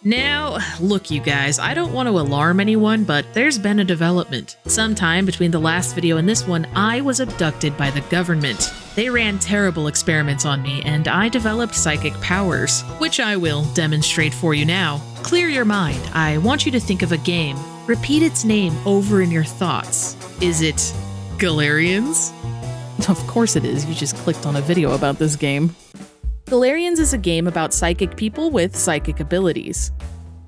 Now, look you guys, I don't want to alarm anyone, but there's been a development. Sometime between the last video and this one, I was abducted by the government. They ran terrible experiments on me, and I developed psychic powers, which I will demonstrate for you now. Clear your mind. I want you to think of a game. Repeat its name over in your thoughts. Is it Galerians? Of course it is, you just clicked on a video about this game. Galerians is a game about psychic people with psychic abilities.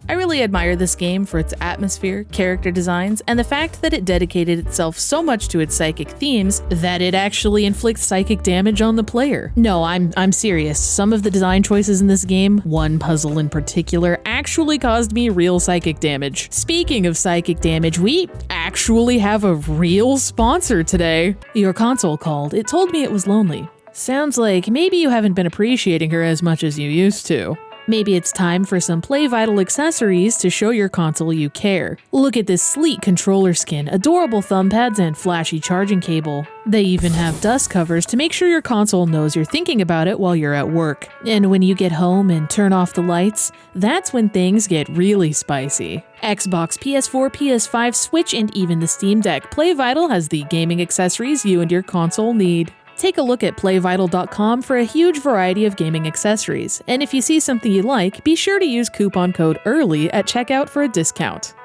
I really admire this game for its atmosphere, character designs, and the fact that it dedicated itself so much to its psychic themes that it actually inflicts psychic damage on the player. No, I'm serious. Some of the design choices in this game, one puzzle in particular, actually caused me real psychic damage. Speaking of psychic damage, we actually have a real sponsor today. Your console called. It told me it was lonely. Sounds like maybe you haven't been appreciating her as much as you used to. Maybe it's time for some Play Vital accessories to show your console you care. Look at this sleek controller skin, adorable thumb pads, and flashy charging cable. They even have dust covers to make sure your console knows you're thinking about it while you're at work. And when you get home and turn off the lights, that's when things get really spicy. Xbox, PS4, PS5, Switch, and even the Steam Deck, Play Vital has the gaming accessories you and your console need. Take a look at playvital.com for a huge variety of gaming accessories, and if you see something you like, be sure to use coupon code EARLY at checkout for a discount.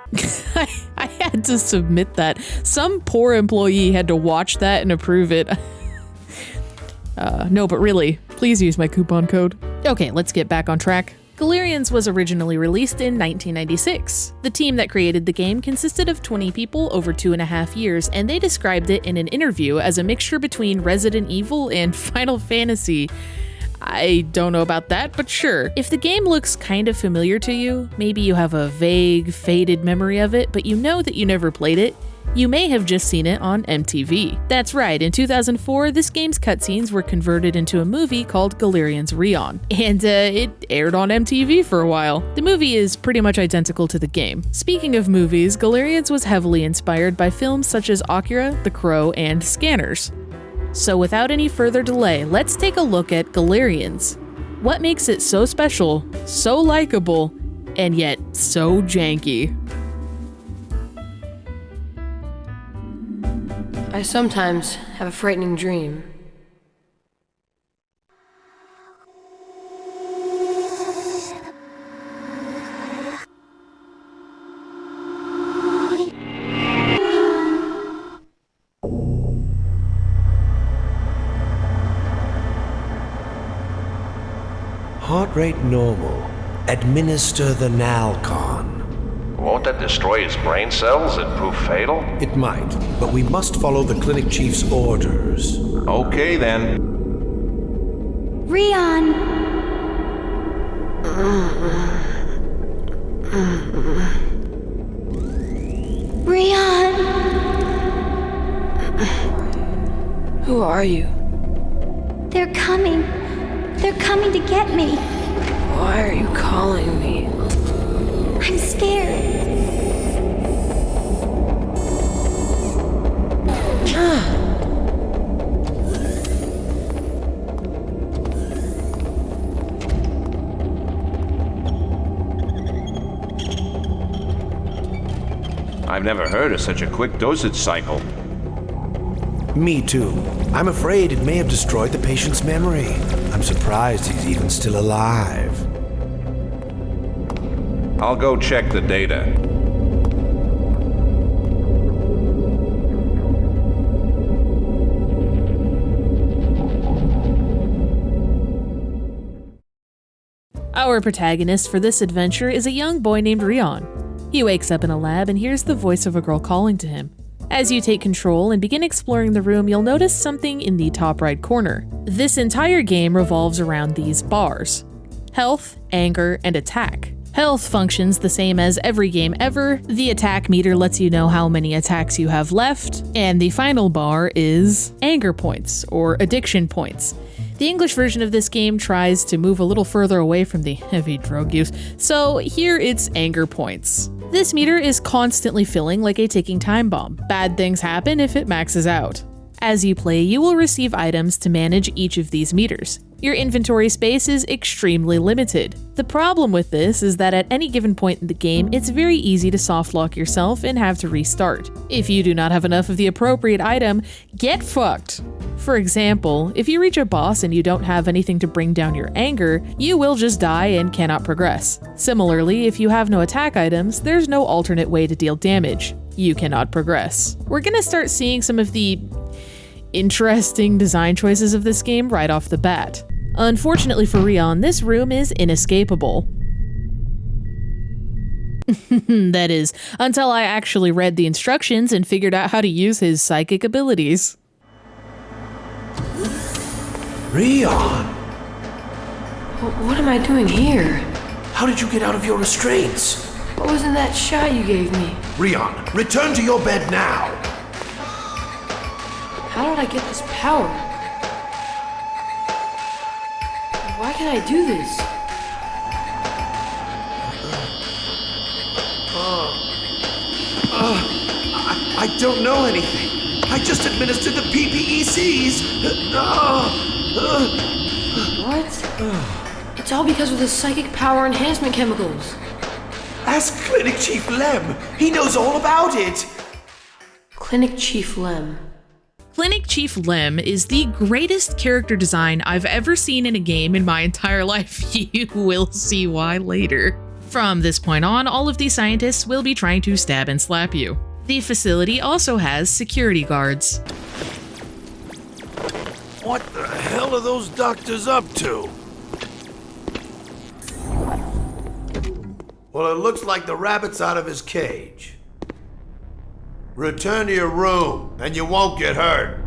I had to submit that. Some poor employee had to watch that and approve it. No, but really, please use my coupon code. Okay, let's get back on track. Galerians was originally released in 1996. The team that created the game consisted of 20 people over 2.5 years, and they described it in an interview as a mixture between Resident Evil and Final Fantasy. I don't know about that, but sure. If the game looks kind of familiar to you, maybe you have a vague, faded memory of it, but you know that you never played it, you may have just seen it on MTV. That's right, in 2004, this game's cutscenes were converted into a movie called Galerians Rion, and it aired on MTV for a while. The movie is pretty much identical to the game. Speaking of movies, Galerians was heavily inspired by films such as Akira, The Crow, and Scanners. So without any further delay, let's take a look at Galerians. What makes it so special, so likable, and yet so janky? I sometimes have a frightening dream. Heart rate normal. Administer the Nalcon. Won't that destroy his brain cells and prove fatal? It might, but we must follow the clinic chief's orders. Okay then. Rion! Rion! Who are you? They're coming. They're coming to get me. Why are you calling me? I'm scared. I've never heard of such a quick dosage cycle. Me too. I'm afraid it may have destroyed the patient's memory. I'm surprised he's even still alive. I'll go check the data. Our protagonist for this adventure is a young boy named Rion. He wakes up in a lab and hears the voice of a girl calling to him. As you take control and begin exploring the room, you'll notice something in the top right corner. This entire game revolves around these bars: health, anger, and attack. Health functions the same as every game ever. The attack meter lets you know how many attacks you have left, and the final bar is anger points, or addiction points. The English version of this game tries to move a little further away from the heavy drug use, so here it's anger points. This meter is constantly filling like a ticking time bomb. Bad things happen if it maxes out. As you play, you will receive items to manage each of these meters. Your inventory space is extremely limited. The problem with this is that at any given point in the game, it's very easy to softlock yourself and have to restart. If you do not have enough of the appropriate item, get fucked! For example, if you reach a boss and you don't have anything to bring down your anger, you will just die and cannot progress. Similarly, if you have no attack items, there's no alternate way to deal damage. You cannot progress. We're gonna start seeing some of the interesting design choices of this game right off the bat. Unfortunately for Rion, this room is inescapable. That is, until I actually read the instructions and figured out how to use his psychic abilities. Rion! What am I doing here? How did you get out of your restraints? What was in that shot you gave me? Rion, return to your bed now! How did I get this power? Why can I do this? I don't know anything. I just administered the PPECs. What? It's all because of the psychic power enhancement chemicals. Ask Clinic Chief Lem. He knows all about it. Clinic Chief Lem. Clinic Chief Lem is the greatest character design I've ever seen in a game in my entire life. You will see why later. From this point on, all of these scientists will be trying to stab and slap you. The facility also has security guards. What the hell are those doctors up to? Well, it looks like the rabbit's out of his cage. Return to your room, and you won't get hurt.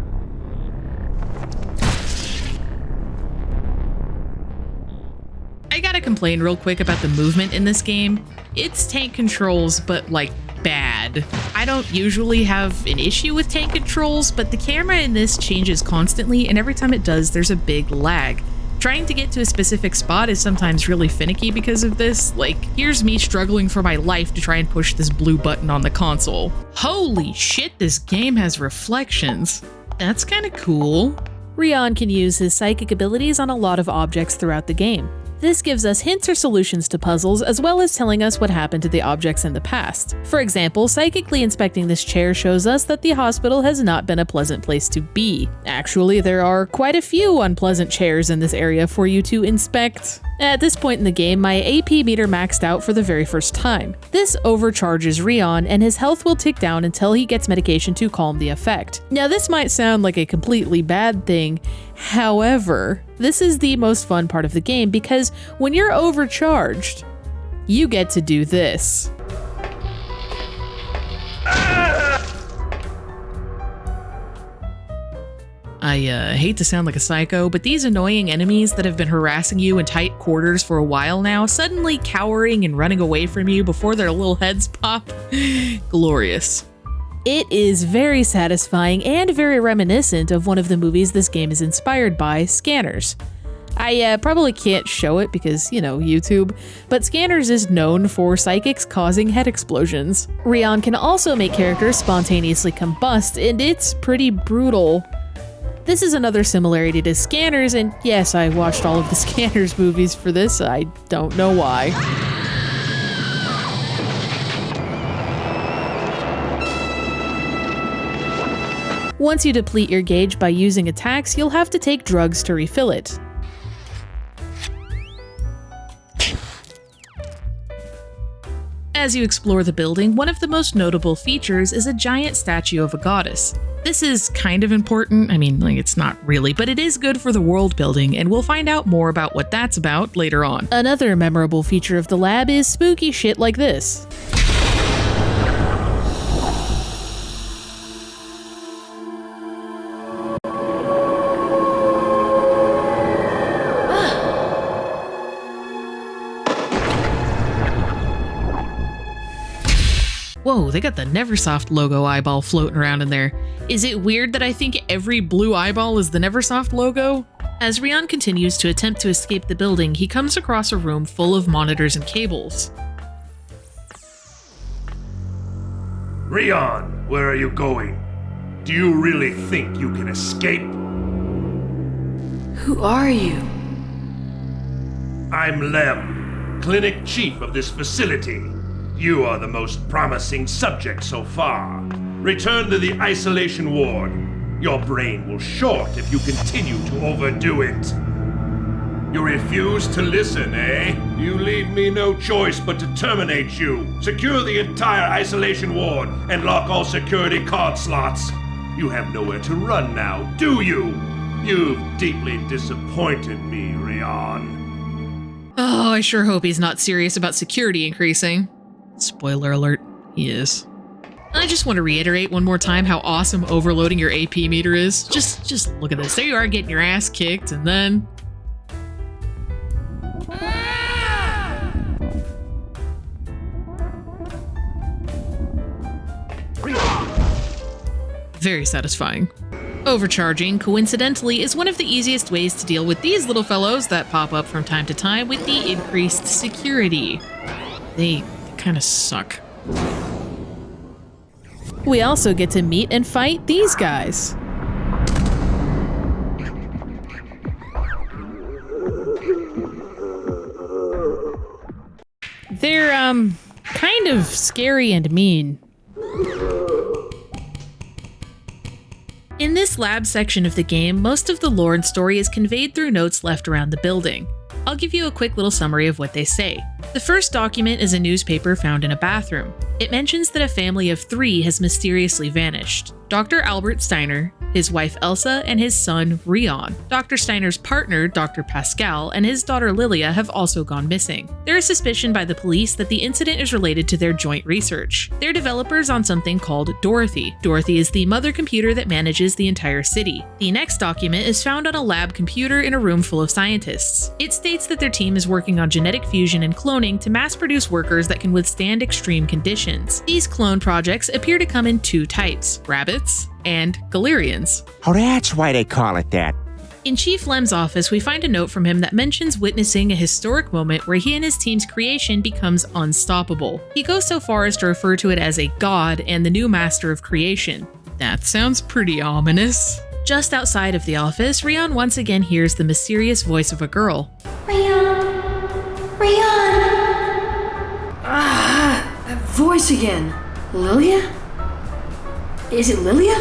I gotta complain real quick about the movement in this game. It's tank controls, but like bad. I don't usually have an issue with tank controls, but the camera in this changes constantly, and every time it does, there's a big lag. Trying to get to a specific spot is sometimes really finicky because of this. Like, here's me struggling for my life to try and push this blue button on the console. Holy shit, this game has reflections. That's kinda cool. Rion can use his psychic abilities on a lot of objects throughout the game. This gives us hints or solutions to puzzles, as well as telling us what happened to the objects in the past. For example, psychically inspecting this chair shows us that the hospital has not been a pleasant place to be. Actually, there are quite a few unpleasant chairs in this area for you to inspect. At this point in the game, my AP meter maxed out for the very first time. This overcharges Rion, and his health will tick down until he gets medication to calm the effect. Now, this might sound like a completely bad thing. However, this is the most fun part of the game because when you're overcharged, you get to do this. I hate to sound like a psycho, but these annoying enemies that have been harassing you in tight quarters for a while now, suddenly cowering and running away from you before their little heads pop, glorious. It is very satisfying and very reminiscent of one of the movies this game is inspired by, Scanners. I probably can't show it because, you know, YouTube, but Scanners is known for psychics causing head explosions. Rion can also make characters spontaneously combust, and it's pretty brutal. This is another similarity to Scanners, and yes, I watched all of the Scanners movies for this, I don't know why. Once you deplete your gauge by using attacks, you'll have to take drugs to refill it. As you explore the building, one of the most notable features is a giant statue of a goddess. This is kind of important, I mean, like, it's not really, but it is good for the world building, and we'll find out more about what that's about later on. Another memorable feature of the lab is spooky shit like this. Whoa, they got the Neversoft logo eyeball floating around in there. Is it weird that I think every blue eyeball is the Neversoft logo? As Rion continues to attempt to escape the building, he comes across a room full of monitors and cables. Rion, where are you going? Do you really think you can escape? Who are you? I'm Lem, clinic chief of this facility. You are the most promising subject so far. Return to the isolation ward. Your brain will short if you continue to overdo it. You refuse to listen, eh? You leave me no choice but to terminate you. Secure the entire isolation ward and lock all security card slots. You have nowhere to run now, do you? You've deeply disappointed me, Rion. Oh, I sure hope he's not serious about security increasing. Spoiler alert, he is. I just want to reiterate one more time how awesome overloading your AP meter is. Just look at this. There you are getting your ass kicked, and then... Very satisfying. Overcharging, coincidentally, is one of the easiest ways to deal with these little fellows that pop up from time to time with the increased security. They kind of suck. We also get to meet and fight these guys. They're, kind of scary and mean. In this lab section of the game, most of the lore and story is conveyed through notes left around the building. I'll give you a quick little summary of what they say. The first document is a newspaper found in a bathroom. It mentions that a family of 3 has mysteriously vanished. Dr. Albert Steiner, his wife Elsa, and his son Rion. Dr. Steiner's partner, Dr. Pascal, and his daughter Lilia have also gone missing. There is suspicion by the police that the incident is related to their joint research. They're developers on something called Dorothy. Dorothy is the mother computer that manages the entire city. The next document is found on a lab computer in a room full of scientists. It states that their team is working on genetic fusion and cloning to mass produce workers that can withstand extreme conditions. These clone projects appear to come in 2 types: rabbits and Galerians. Oh, that's why they call it that. In Chief Lem's office, we find a note from him that mentions witnessing a historic moment where he and his team's creation becomes unstoppable. He goes so far as to refer to it as a god and the new master of creation. That sounds pretty ominous. Just outside of the office, Rion once again hears the mysterious voice of a girl. Rion! Rion! Ah, that voice again. Lilia? Is it Lilia?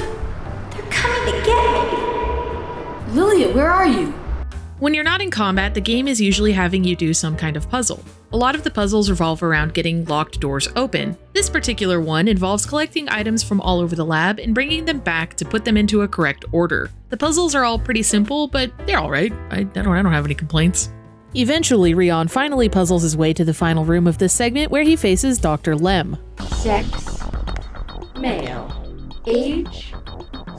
They're coming to get me! Lilia, where are you? When you're not in combat, the game is usually having you do some kind of puzzle. A lot of the puzzles revolve around getting locked doors open. This particular one involves collecting items from all over the lab and bringing them back to put them into a correct order. The puzzles are all pretty simple, but they're alright. I don't have any complaints. Eventually, Rion finally puzzles his way to the final room of this segment where he faces Dr. Lem. Sex, male. Age,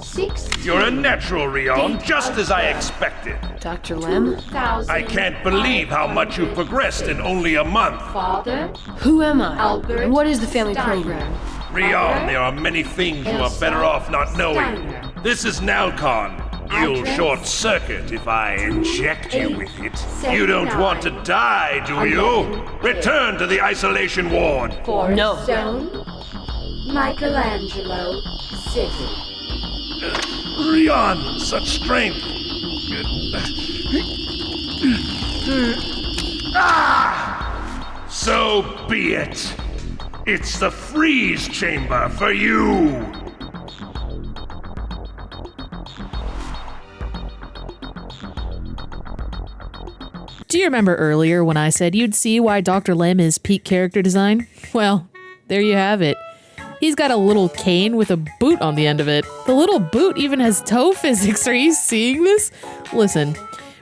6. You're a natural, Rion, just as I expected. Dr. Lem? I can't believe how much you've progressed in only a month. Father, Who am I? Albert And what is the family Steiner. program? Rion, there are many things you are better off not knowing. This is Nalcon. You'll Address. short circuit if I inject you with it. You 79. don't want to die, do you? Return to the isolation ward. No. Stone, Michelangelo City. Rion, such strength. Ah! So be it. It's the freeze chamber for you. Do you remember earlier when I said you'd see why Dr. Lem is peak character design? Well, there you have it. He's got a little cane with a boot on the end of it. The little boot even has toe physics. Are you seeing this? Listen,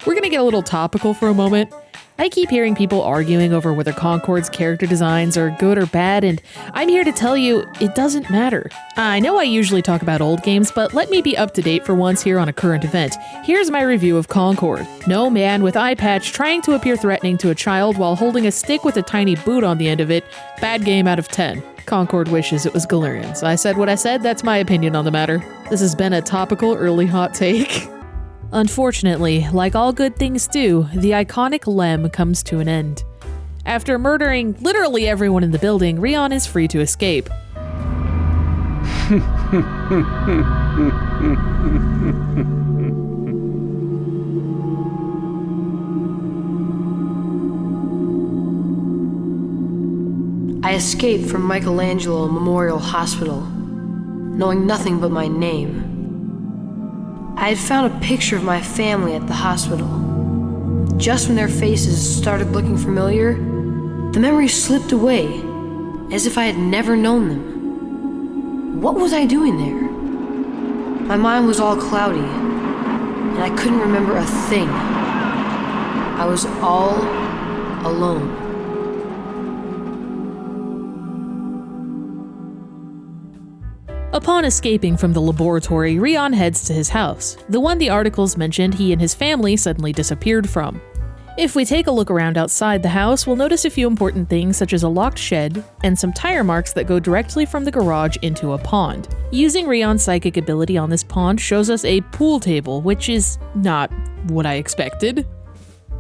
we're gonna get a little topical for a moment. I keep hearing people arguing over whether Concord's character designs are good or bad, and I'm here to tell you it doesn't matter. I know I usually talk about old games, but let me be up to date for once here on a current event. Here's my review of Concord. No man with eye patch trying to appear threatening to a child while holding a stick with a tiny boot on the end of it. Bad game out of 10. Concord wishes it was Galerians. I said what I said, that's my opinion on the matter. This has been a topical early hot take. Unfortunately, like all good things do, the iconic Lem comes to an end. After murdering literally everyone in the building, Rion is free to escape. I escaped from Michelangelo Memorial Hospital, knowing nothing but my name. I had found a picture of my family at the hospital. Just when their faces started looking familiar, the memory slipped away, as if I had never known them. What was I doing there? My mind was all cloudy, and I couldn't remember a thing. I was all alone. Upon escaping from the laboratory, Rion heads to his house, the one the articles mentioned he and his family suddenly disappeared from. If we take a look around outside the house, we'll notice a few important things such as a locked shed and some tire marks that go directly from the garage into a pond. Using Rion's psychic ability on this pond shows us a pool table, which is not what I expected.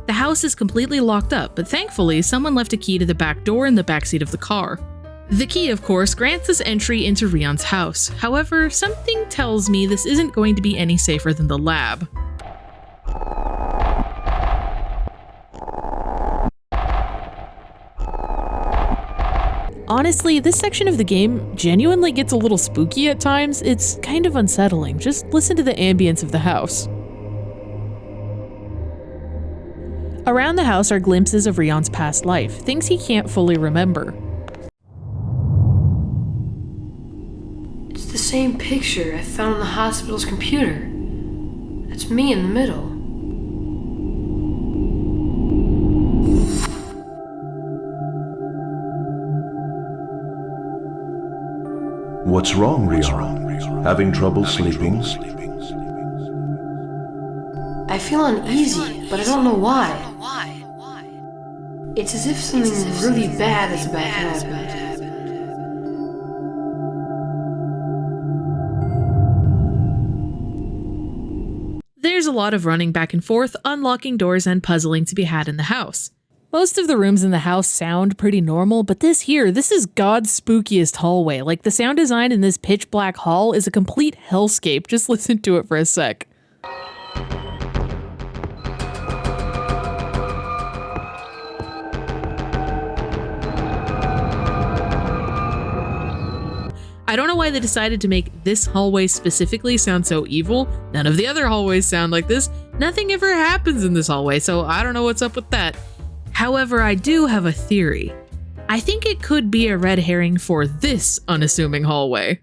The house is completely locked up, but thankfully someone left a key to the back door in the backseat of the car. The key, of course, grants us entry into Rion's house. However, something tells me this isn't going to be any safer than the lab. Honestly, this section of the game genuinely gets a little spooky at times. It's kind of unsettling. Just listen to the ambience of the house. Around the house are glimpses of Rion's past life, things he can't fully remember. It's the same picture I found on the hospital's computer. That's me in the middle. What's wrong, Rion? Having trouble sleeping? I feel uneasy, but I don't know why. It's as if something really bad is about to happen. There's a lot of running back and forth, unlocking doors, and puzzling to be had in the house. Most of the rooms in the house sound pretty normal, but this is God's spookiest hallway. Like, the sound design in this pitch black hall is a complete hellscape. Just listen to it for a sec. I don't know why they decided to make this hallway specifically sound so evil. None of the other hallways sound like this. Nothing ever happens in this hallway, so I don't know what's up with that. However, I do have a theory. I think it could be a red herring for this unassuming hallway.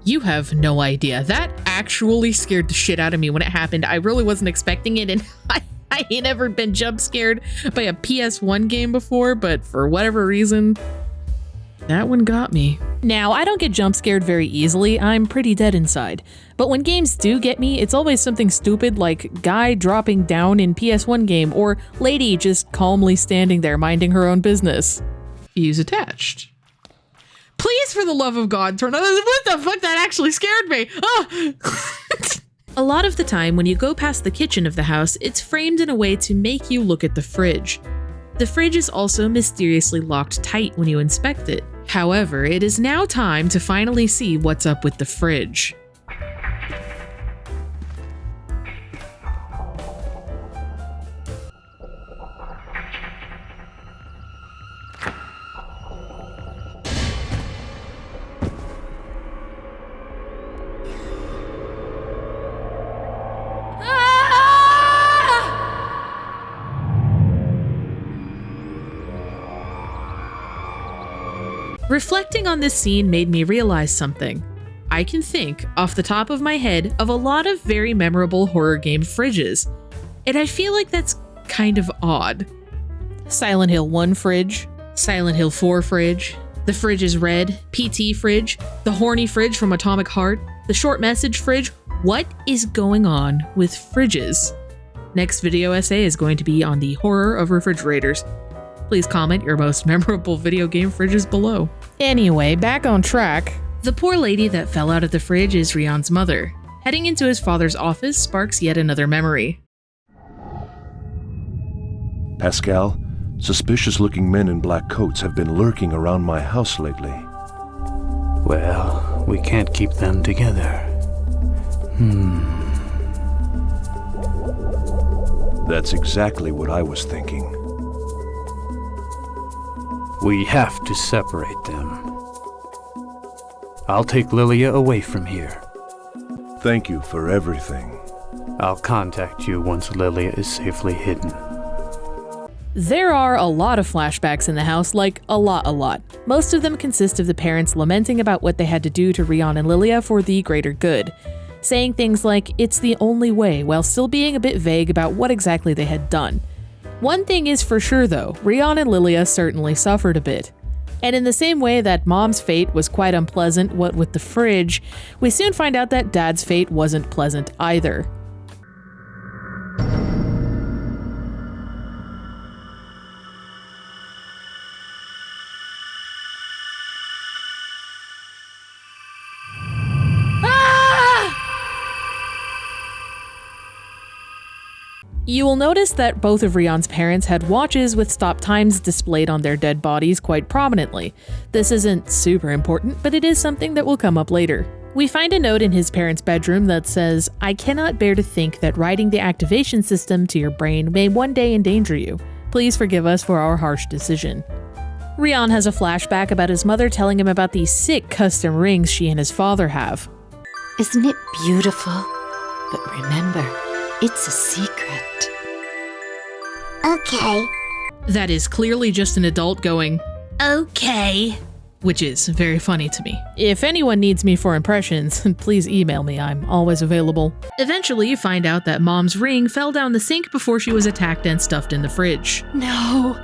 You have no idea. That actually scared the shit out of me when it happened. I really wasn't expecting it, and I ain't never been jump scared by a PS1 game before, but for whatever reason, that one got me. Now, I don't get jump scared very easily, I'm pretty dead inside. But when games do get me, it's always something stupid like guy dropping down in PS1 game or lady just calmly standing there minding her own business. Fuse attached. Please, for the love of God, turn on. What the fuck? That actually scared me. Oh. A lot of the time, when you go past the kitchen of the house, it's framed in a way to make you look at the fridge. The fridge is also mysteriously locked tight when you inspect it. However, it is now time to finally see what's up with the fridge. Reflecting on this scene made me realize something. I can think, off the top of my head, of a lot of very memorable horror game fridges, and I feel like that's kind of odd. Silent Hill 1 fridge, Silent Hill 4 fridge, the fridge is red, PT fridge, the horny fridge from Atomic Heart, the short message fridge. What is going on with fridges? Next video essay is going to be on the horror of refrigerators. Please comment your most memorable video game fridges below. Anyway, back on track. The poor lady that fell out of the fridge is Rion's mother. Heading into his father's office sparks yet another memory. Pascal, Suspicious-looking men in black coats have been lurking around my house lately. Well, we can't keep them together. That's exactly what I was thinking. We have to separate them. I'll take Lilia away from here. Thank you for everything. I'll contact you once Lilia is safely hidden. There are a lot of flashbacks in the house, like a lot. Most of them consist of the parents lamenting about what they had to do to Rion and Lilia for the greater good, saying things like, it's the only way, while still being a bit vague about what exactly they had done. One thing is for sure though, Rion and Lilia certainly suffered a bit. And in the same way that Mom's fate was quite unpleasant, what with the fridge, we soon find out that Dad's fate wasn't pleasant either. You will notice that both of Rion's parents had watches with stop times displayed on their dead bodies quite prominently. This isn't super important, but it is something that will come up later. We find a note in his parents' bedroom that says, "I cannot bear to think that writing the activation system to your brain may one day endanger you. Please forgive us for our harsh decision." Rion has a flashback about his mother telling him about these sick custom rings she and his father have. Isn't it beautiful? But remember, it's a secret. Okay. That is clearly just an adult going, okay, which is very funny to me. If anyone needs me for impressions, please email me, I'm always available. Eventually, you find out that Mom's ring fell down the sink before she was attacked and stuffed in the fridge. No,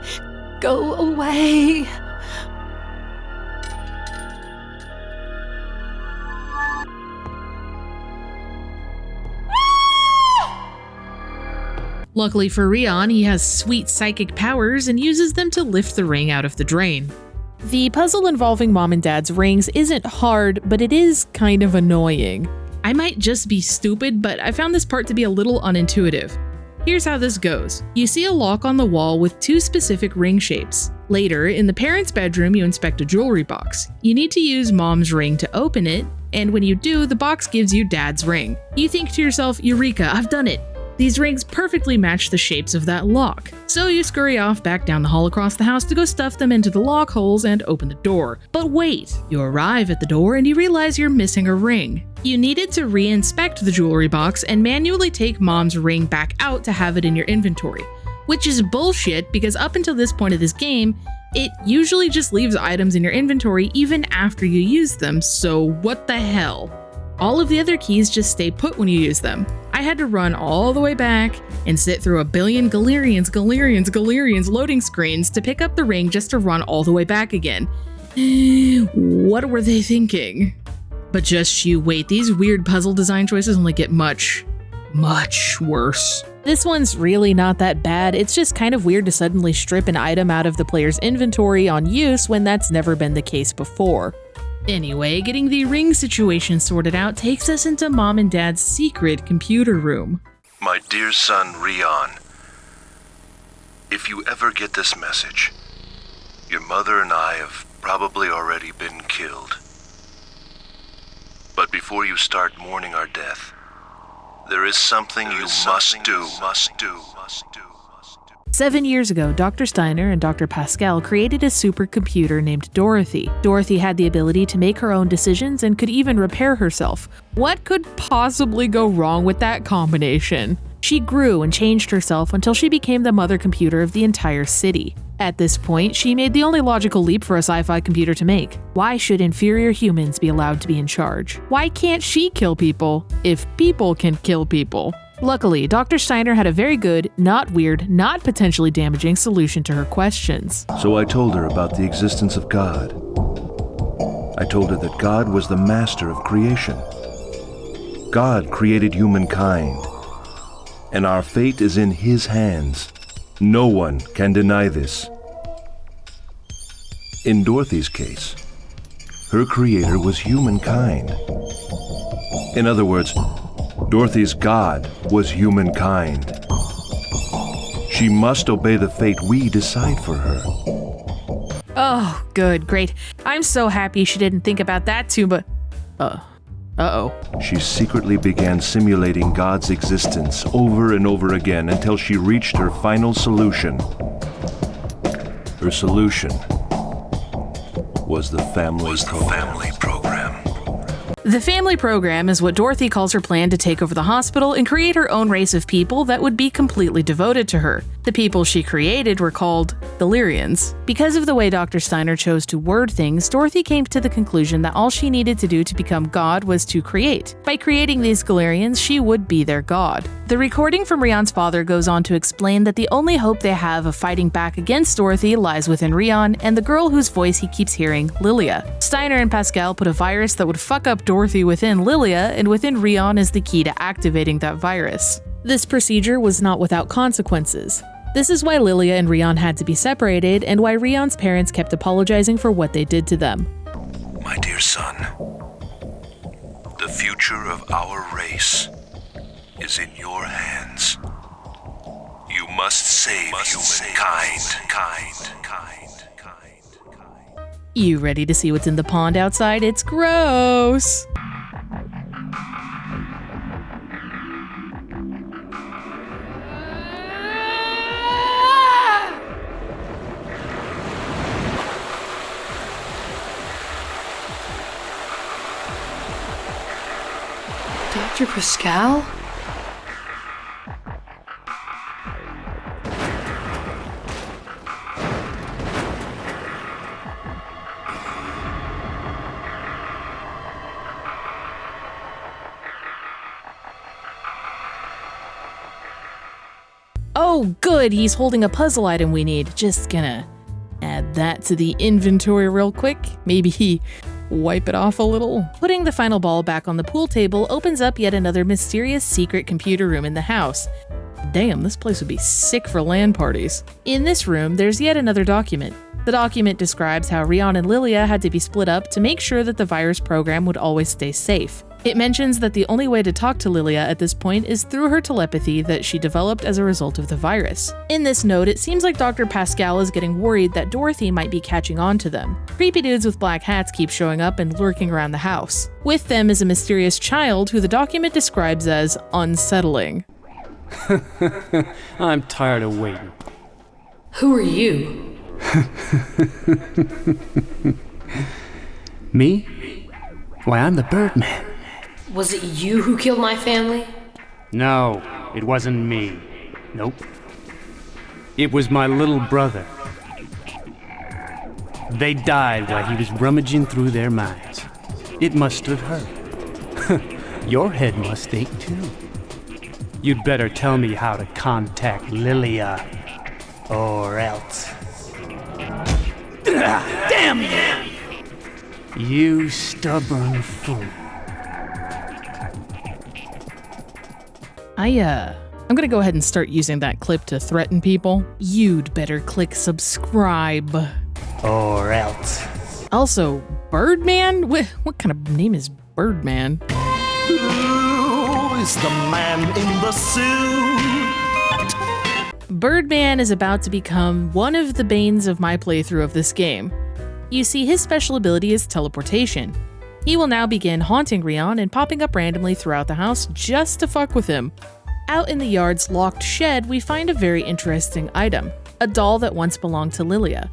go away. Luckily for Rion, he has sweet psychic powers and uses them to lift the ring out of the drain. The puzzle involving Mom and Dad's rings isn't hard, but it is kind of annoying. I might just be stupid, but I found this part to be a little unintuitive. Here's how this goes. You see a lock on the wall with two specific ring shapes. Later, in the parents' bedroom, you inspect a jewelry box. You need to use Mom's ring to open it, and when you do, the box gives you Dad's ring. You think to yourself, Eureka, I've done it! These rings perfectly match the shapes of that lock. So you scurry off back down the hall across the house to go stuff them into the lock holes and open the door. But wait, you arrive at the door and you realize you're missing a ring. You needed to re-inspect the jewelry box and manually take Mom's ring back out to have it in your inventory. Which is bullshit because up until this point of this game, it usually just leaves items in your inventory even after you use them, so what the hell? All of the other keys just stay put when you use them. I had to run all the way back and sit through a billion Galerians loading screens to pick up the ring just to run all the way back again. What were they thinking? But just you wait, these weird puzzle design choices only get much worse. This one's really not that bad, it's just kind of weird to suddenly strip an item out of the player's inventory on use when that's never been the case before. Anyway, getting the ring situation sorted out takes us into Mom and Dad's secret computer room. My dear son, Rion, if you ever get this message, your mother and I have probably already been killed. But before you start mourning our death, there is something you must do. 7 years ago, Dr. Steiner and Dr. Pascal created a supercomputer named Dorothy. Dorothy had the ability to make her own decisions and could even repair herself. What could possibly go wrong with that combination? She grew and changed herself until she became the mother computer of the entire city. At this point, she made the only logical leap for a sci-fi computer to make. Why should inferior humans be allowed to be in charge? Why can't she kill people if people can kill people? Luckily, Dr. Steiner had a very good, not weird, not potentially damaging solution to her questions. So I told her about the existence of God. I told her that God was the master of creation. God created humankind, and our fate is in His hands. No one can deny this. In Dorothy's case, her creator was humankind. In other words, Dorothy's God was humankind. She must obey the fate we decide for her. Oh, good, great. I'm so happy she didn't think about that too, but... Uh-oh. She secretly began simulating God's existence over and over again until she reached her final solution. Her solution was the family program. The family program is what Dorothy calls her plan to take over the hospital and create her own race of people that would be completely devoted to her. The people she created were called Galerians. Because of the way Dr. Steiner chose to word things, Dorothy came to the conclusion that all she needed to do to become God was to create. By creating these Galerians, she would be their god. The recording from Rion's father goes on to explain that the only hope they have of fighting back against Dorothy lies within Rion and the girl whose voice he keeps hearing, Lilia. Steiner and Pascal put a virus that would fuck up Dorothy within Lilia, and within Rion is the key to activating that virus. This procedure was not without consequences. This is why Lilia and Rion had to be separated, and why Rion's parents kept apologizing for what they did to them. My dear son, the future of our race is in your hands. You must save humankind. You ready to see what's in the pond outside? It's gross! Dr. Pascal? Oh, good, he's holding a puzzle item we need. Just gonna add that to the inventory real quick. Maybe wipe it off a little. Putting the final ball back on the pool table opens up yet another mysterious secret computer room in the house. Damn, this place would be sick for LAN parties. In this room, there's yet another document. The document describes how Rion and Lilia had to be split up to make sure that the virus program would always stay safe. It mentions that the only way to talk to Lilia at this point is through her telepathy that she developed as a result of the virus. In this note, it seems like Dr. Pascal is getting worried that Dorothy might be catching on to them. Creepy dudes with black hats keep showing up and lurking around the house. With them is a mysterious child who the document describes as unsettling. I'm tired of waiting. Who are you? Me? Why, I'm the Birdman. Was it you who killed my family? No, it wasn't me. Nope. It was my little brother. They died while he was rummaging through their minds. It must have hurt. Your head must ache too. You'd better tell me how to contact Lilia, or else. Damn you! You stubborn fool. I'm gonna go ahead and start using that clip to threaten people. You'd better click subscribe. Or else. Also, Birdman? What kind of name is Birdman? Who is the man in the suit? Birdman is about to become one of the banes of my playthrough of this game. You see, his special ability is teleportation. He will now begin haunting Rion and popping up randomly throughout the house just to fuck with him. Out in the yard's locked shed, we find a very interesting item, a doll that once belonged to Lilia.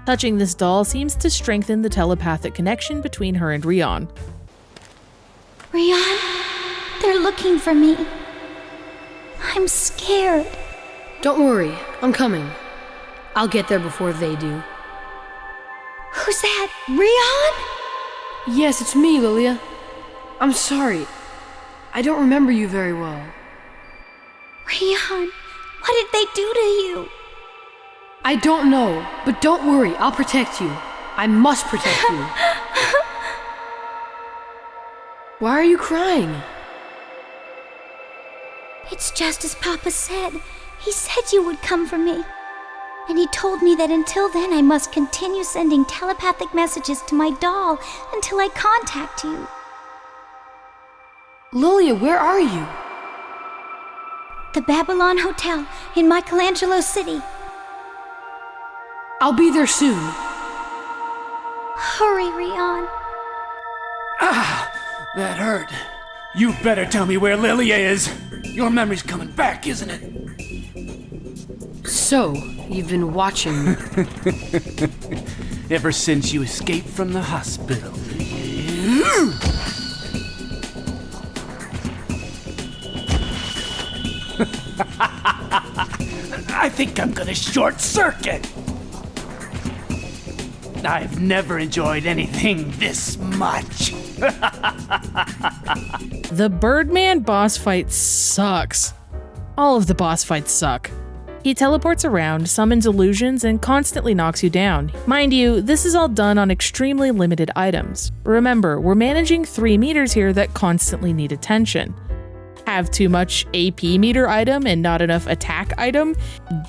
Touching this doll seems to strengthen the telepathic connection between her and Rion. Rion, they're looking for me. I'm scared. Don't worry, I'm coming. I'll get there before they do. Who's that? Rion? Yes, it's me, Lilia. I'm sorry. I don't remember you very well. Rion, what did they do to you? I don't know, but don't worry, I'll protect you. I must protect you. Why are you crying? It's just as Papa said. He said you would come for me. And he told me that until then I must continue sending telepathic messages to my doll until I contact you. Lilia, where are you? The Babylon Hotel in Michelangelo City. I'll be there soon. Hurry, Rion. Ah, that hurt. You better tell me where Lilia is. Your memory's coming back, isn't it? So, you've been watching me. Ever since you escaped from the hospital. I think I'm gonna short circuit. I've never enjoyed anything this much. The Birdman boss fight sucks. All of the boss fights suck. He teleports around, summons illusions, and constantly knocks you down. Mind you, this is all done on extremely limited items. Remember, we're managing 3 meters here that constantly need attention. Have too much AP meter item and not enough attack item?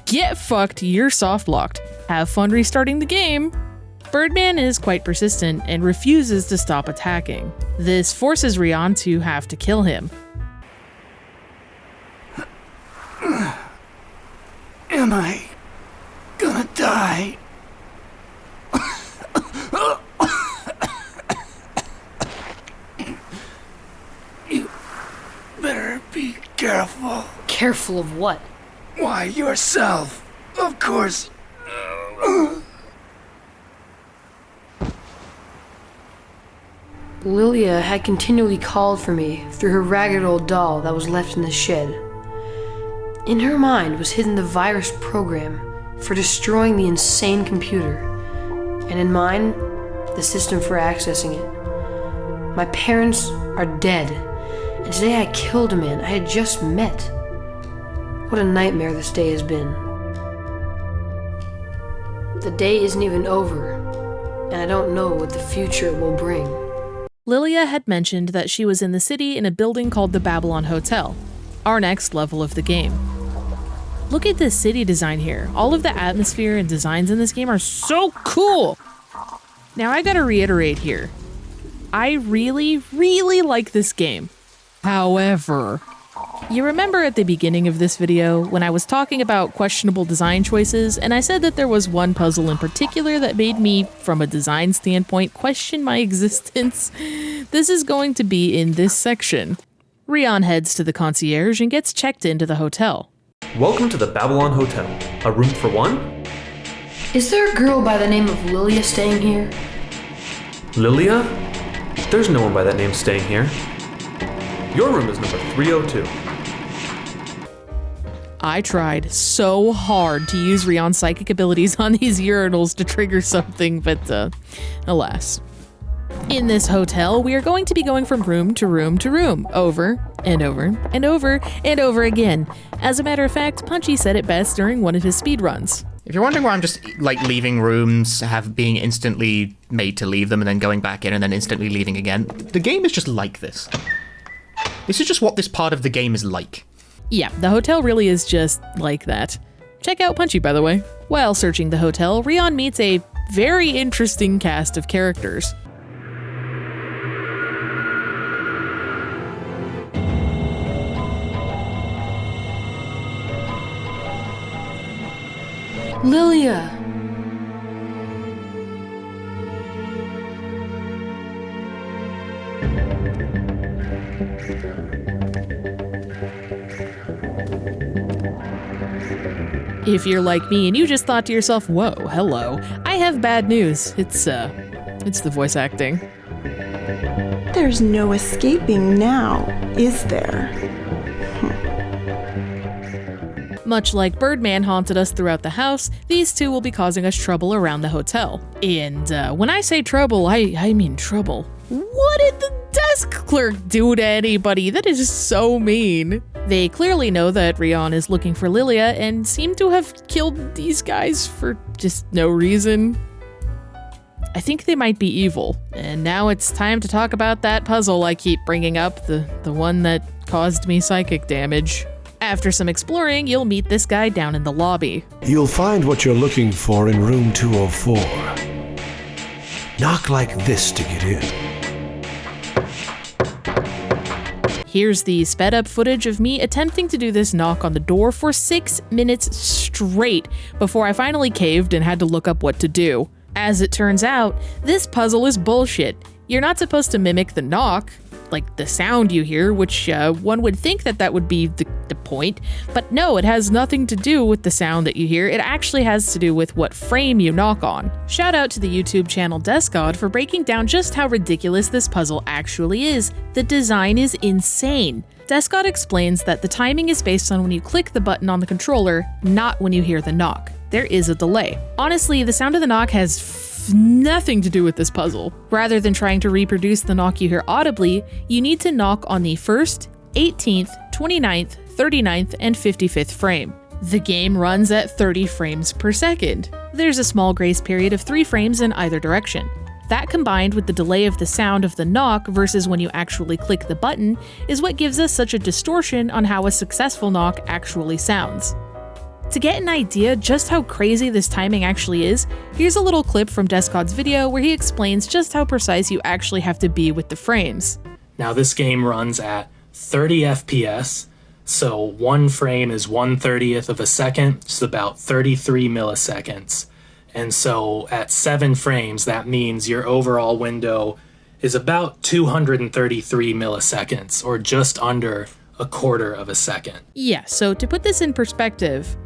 Get fucked, you're soft locked. Have fun restarting the game. Birdman is quite persistent and refuses to stop attacking. This forces Rion to have to kill him. Am I gonna die? You better be careful. Careful of what? Why, yourself, of course. Lilia had continually called for me through her ragged old doll that was left in the shed. In her mind was hidden the virus program for destroying the insane computer, and in mine, the system for accessing it. My parents are dead, and today I killed a man I had just met. What a nightmare this day has been. The day isn't even over, and I don't know what the future will bring. Lilia had mentioned that she was in the city in a building called the Babylon Hotel, our next level of the game. Look at this city design here. All of the atmosphere and designs in this game are so cool. Now I gotta reiterate here. I really, really like this game. However, you remember at the beginning of this video when I was talking about questionable design choices and I said that there was one puzzle in particular that made me, from a design standpoint, question my existence? This is going to be in this section. Rion heads to the concierge and gets checked into the hotel. Welcome to the Babylon Hotel. A room for one? Is there a girl by the name of Lilia staying here? Lilia? There's no one by that name staying here. Your room is number 302. I tried so hard to use Rion's psychic abilities on these urinals to trigger something, but alas. In this hotel, we are going to be going from room to room to room, over and over and over and over again. As a matter of fact, Punchy said it best during one of his speedruns. If you're wondering why I'm just like leaving rooms, being instantly made to leave them and then going back in and then instantly leaving again, the game is just like this. This is just what this part of the game is like. Yeah, the hotel really is just like that. Check out Punchy, by the way. While searching the hotel, Rion meets a very interesting cast of characters. Lilia! If you're like me and you just thought to yourself, whoa, hello, I have bad news. It's the voice acting. There's no escaping now, is there? Much like Birdman haunted us throughout the house, these two will be causing us trouble around the hotel. And when I say trouble, I mean trouble. What did the desk clerk do to anybody? That is so mean. They clearly know that Rion is looking for Lilia and seem to have killed these guys for just no reason. I think they might be evil. And now it's time to talk about that puzzle I keep bringing up, the one that caused me psychic damage. After some exploring, you'll meet this guy down in the lobby. You'll find what you're looking for in room 204. Knock like this to get in. Here's the sped up footage of me attempting to do this knock on the door for 6 minutes straight before I finally caved and had to look up what to do. As it turns out, this puzzle is bullshit. You're not supposed to mimic the knock, like the sound you hear, which one would think that would be the point, but no, it has nothing to do with the sound that you hear. It actually has to do with what frame you knock on. Shout out to the YouTube channel Descawed for breaking down just how ridiculous this puzzle actually is. The design is insane. Descawed explains that the timing is based on when you click the button on the controller, not when you hear the knock. There is a delay. Honestly, the sound of the knock has nothing to do with this puzzle. Rather than trying to reproduce the knock you hear audibly, you need to knock on the 1st, 18th, 29th, 39th, and 55th frame. The game runs at 30 frames per second. There's a small grace period of 3 frames in either direction. That combined with the delay of the sound of the knock versus when you actually click the button is what gives us such a distortion on how a successful knock actually sounds. To get an idea just how crazy this timing actually is, here's a little clip from Descawd's video where he explains just how precise you actually have to be with the frames. Now this game runs at 30 FPS, so 1 frame is 1/30th of a second, it's about 33 milliseconds. And so at 7 frames, that means your overall window is about 233 milliseconds, or just under a quarter of a second. Yeah, so to put this in perspective,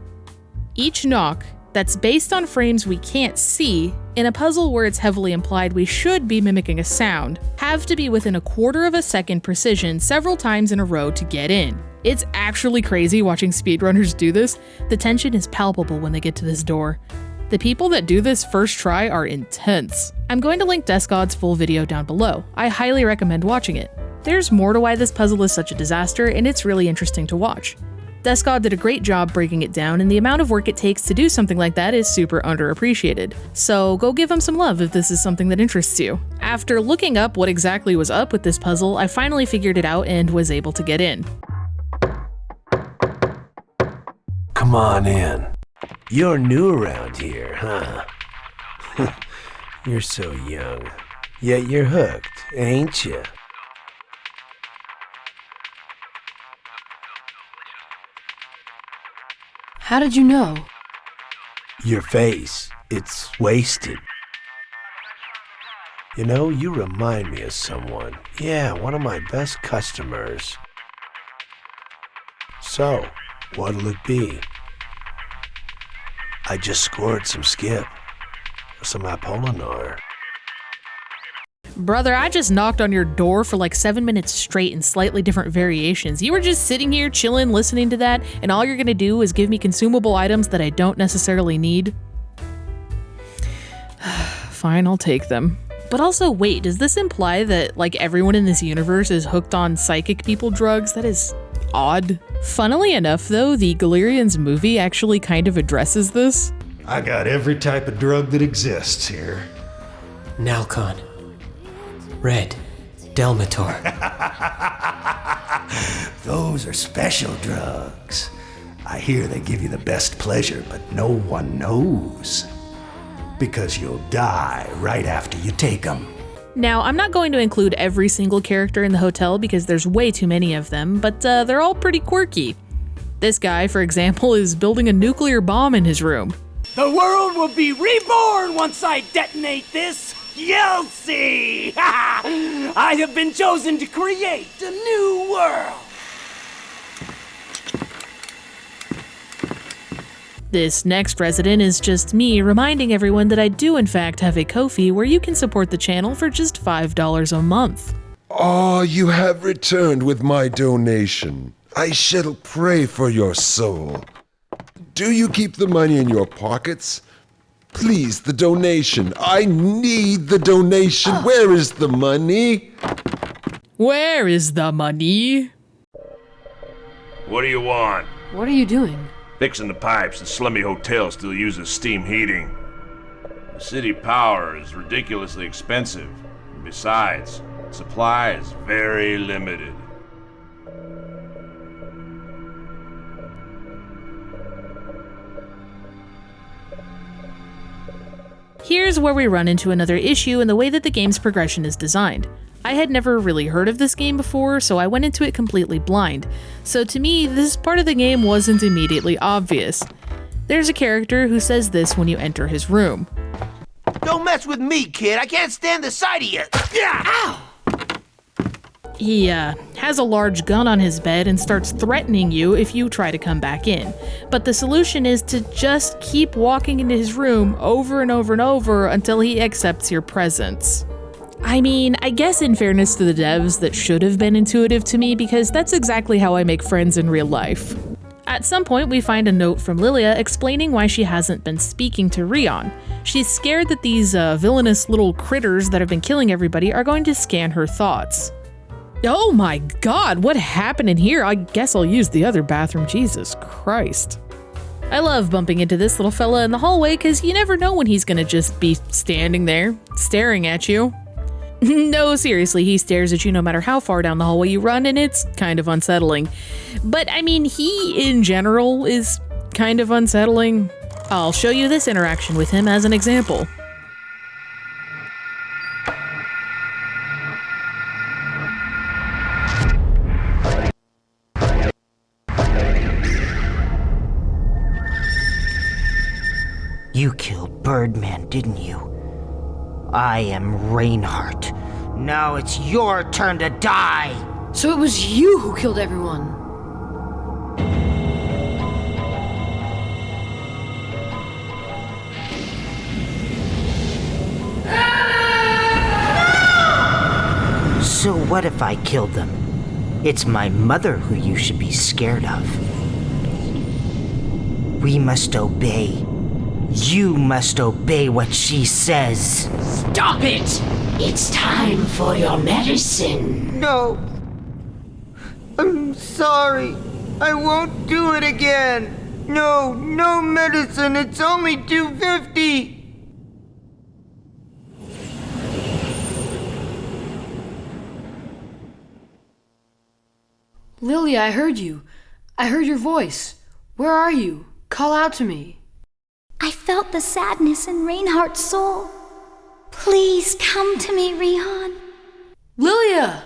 each knock that's based on frames we can't see, in a puzzle where it's heavily implied we should be mimicking a sound, have to be within a quarter of a second precision several times in a row to get in. It's actually crazy watching speedrunners do this. The tension is palpable when they get to this door. The people that do this first try are intense. I'm going to link Descawd's full video down below. I highly recommend watching it. There's more to why this puzzle is such a disaster, and it's really interesting to watch. Descawed did a great job breaking it down, and the amount of work it takes to do something like that is super underappreciated. So go give him some love if this is something that interests you. After looking up what exactly was up with this puzzle, I finally figured it out and was able to get in. Come on in. You're new around here, huh? You're so young. Yet you're hooked, ain't you? How did you know? Your face, it's wasted. You know, you remind me of someone. Yeah, one of my best customers. So, what'll it be? I just scored some skip. Some Apollinaire. Brother, I just knocked on your door for like 7 minutes straight in slightly different variations. You were just sitting here chilling, listening to that, and all you're gonna do is give me consumable items that I don't necessarily need? Fine, I'll take them. But also, wait, does this imply that like everyone in this universe is hooked on psychic people drugs? That is odd. Funnily enough though, the Galerians movie actually kind of addresses this. I got every type of drug that exists here. Nalcon. Red. Delmator. Those are special drugs. I hear they give you the best pleasure, but no one knows. Because you'll die right after you take them. Now, I'm not going to include every single character in the hotel because there's way too many of them, but they're all pretty quirky. This guy, for example, is building a nuclear bomb in his room. The world will be reborn once I detonate this. You'll see! I have been chosen to create a new world! This next resident is just me reminding everyone that I do in fact have a Ko-fi where you can support the channel for just $5 a month. Ah, you have returned with my donation. I shall pray for your soul. Do you keep the money in your pockets? Please, the donation. I need the donation. Where is the money? Where is the money? What do you want? What are you doing? Fixing the pipes. The slummy hotel still uses steam heating. The city power is ridiculously expensive. And besides, supply is very limited. Here's where we run into another issue in the way that the game's progression is designed. I had never really heard of this game before, so I went into it completely blind. So to me, this part of the game wasn't immediately obvious. There's a character who says this when you enter his room. Don't mess with me, kid. I can't stand the sight of you. Ow! He has a large gun on his bed and starts threatening you if you try to come back in. But the solution is to just keep walking into his room over and over and over until he accepts your presence. I mean, I guess in fairness to the devs, that should have been intuitive to me because that's exactly how I make friends in real life. At some point, we find a note from Lilia explaining why she hasn't been speaking to Rion. She's scared that these villainous little critters that have been killing everybody are going to scan her thoughts. Oh my god, what happened in here? I guess I'll use the other bathroom, Jesus Christ. I love bumping into this little fella in the hallway because you never know when he's gonna just be standing there, staring at you. No, seriously, he stares at you no matter how far down the hallway you run, and it's kind of unsettling. But I mean, he in general is kind of unsettling. I'll show you this interaction with him as an example. You killed Birdman, didn't you? I am Reinhardt. Now it's your turn to die! So it was you who killed everyone. So what if I killed them? It's my mother who you should be scared of. We must obey. You must obey what she says. Stop it! It's time for your medicine. No. I'm sorry. I won't do it again. No medicine. It's only $2.50. Lily, I heard you. I heard your voice. Where are you? Call out to me. I felt the sadness in Reinhardt's soul. Please come to me, Rion. Lilia!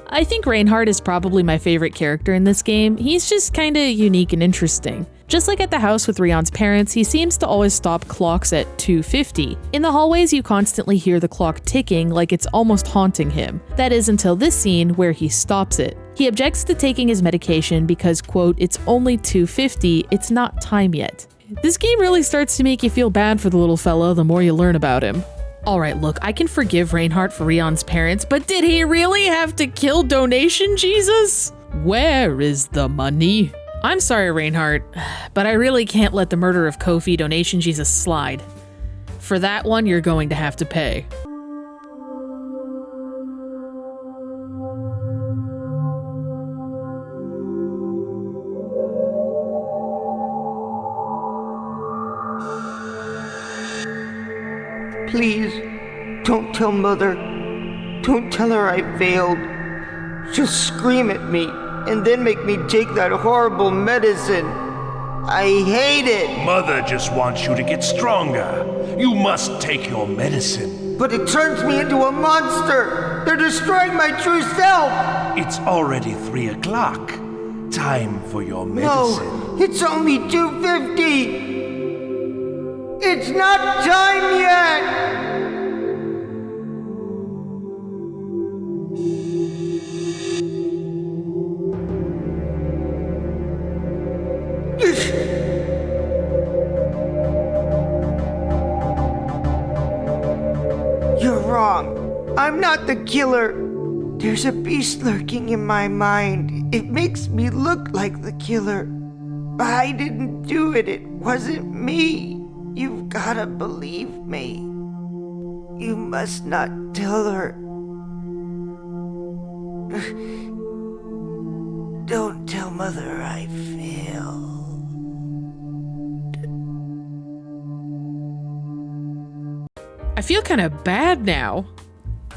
I think Reinhardt is probably my favorite character in this game. He's just kinda unique and interesting. Just like at the house with Rion's parents, he seems to always stop clocks at 2:50. In the hallways, you constantly hear the clock ticking like it's almost haunting him. That is until this scene where he stops it. He objects to taking his medication because, quote, it's only 2:50, it's not time yet. This game really starts to make you feel bad for the little fella the more you learn about him. Alright, look, I can forgive Reinhardt for Rion's parents, but did he really have to kill Donation Jesus? Where is the money? I'm sorry, Reinhardt, but I really can't let the murder of Kofi Donation Jesus slide. For that one, you're going to have to pay. Please, don't tell Mother. Don't tell her I failed. Just scream at me and then make me take that horrible medicine. I hate it. Mother just wants you to get stronger. You must take your medicine. But it turns me into a monster. They're destroying my true self. It's already 3 o'clock. Time for your medicine. No, it's only 2:50. It's not time yet! You're wrong. I'm not the killer. There's a beast lurking in my mind. It makes me look like the killer. I didn't do it. It wasn't me. You've gotta believe me. You must not tell her. Don't tell Mother I failed. I feel kind of bad now.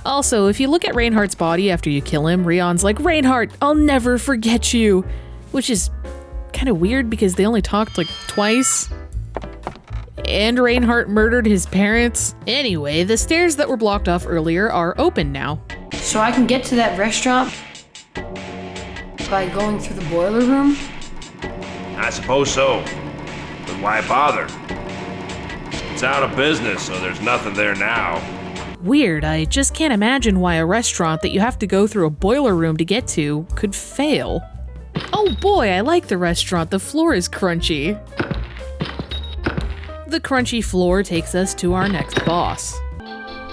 Also, if you look at Reinhardt's body after you kill him, Rion's like, Reinhardt, I'll never forget you. Which is kind of weird because they only talked like twice. and Reinhardt murdered his parents. Anyway, the stairs that were blocked off earlier are open now. So I can get to that restaurant by going through the boiler room? I suppose so. But why bother? It's out of business, so there's nothing there now. Weird, I just can't imagine why a restaurant that you have to go through a boiler room to get to could fail. Oh boy, I like the restaurant. The floor is crunchy. The crunchy floor takes us to our next boss.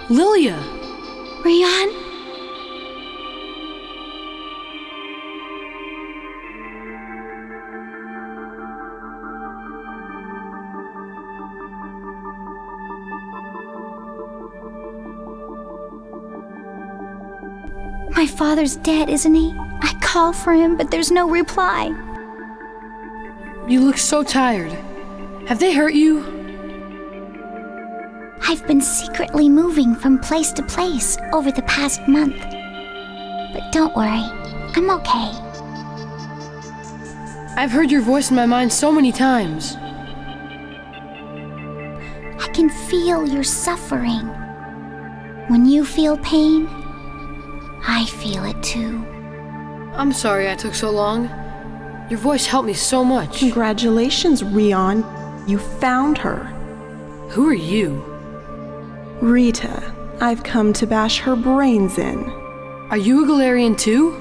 Lilia! Rion? My father's dead, isn't he? I call for him, but there's no reply. You look so tired. Have they hurt you? I've been secretly moving from place to place over the past month. But don't worry, I'm okay. I've heard your voice in my mind so many times. I can feel your suffering. When you feel pain, I feel it too. I'm sorry I took so long. Your voice helped me so much. Congratulations, Rion. You found her. Who are you? Rita. I've come to bash her brains in. Are you a Galerian too?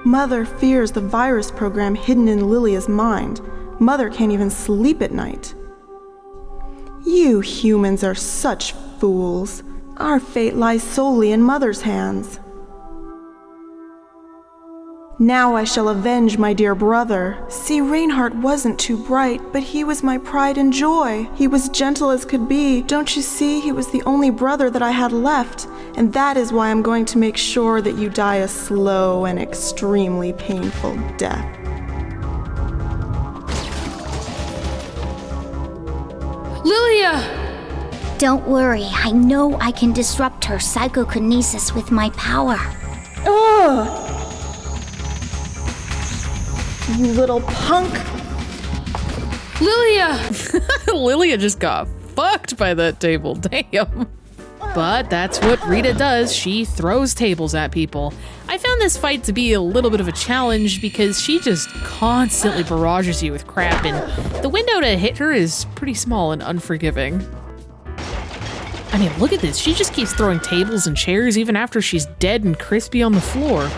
Mother fears the virus program hidden in Lilia's mind. Mother can't even sleep at night. You humans are such fools. Our fate lies solely in Mother's hands. Now I shall avenge my dear brother. See, Reinhardt wasn't too bright, but he was my pride and joy. He was gentle as could be. Don't you see, he was the only brother that I had left, and that is why I'm going to make sure that you die a slow and extremely painful death. Lilia! Don't worry, I know I can disrupt her psychokinesis with my power. Ugh! You little punk! Lilia! Lilia just got fucked by that table, damn. But that's what Rita does, she throws tables at people. I found this fight to be a little bit of a challenge because she just constantly barrages you with crap, and the window to hit her is pretty small and unforgiving. I mean, look at this, she just keeps throwing tables and chairs even after she's dead and crispy on the floor.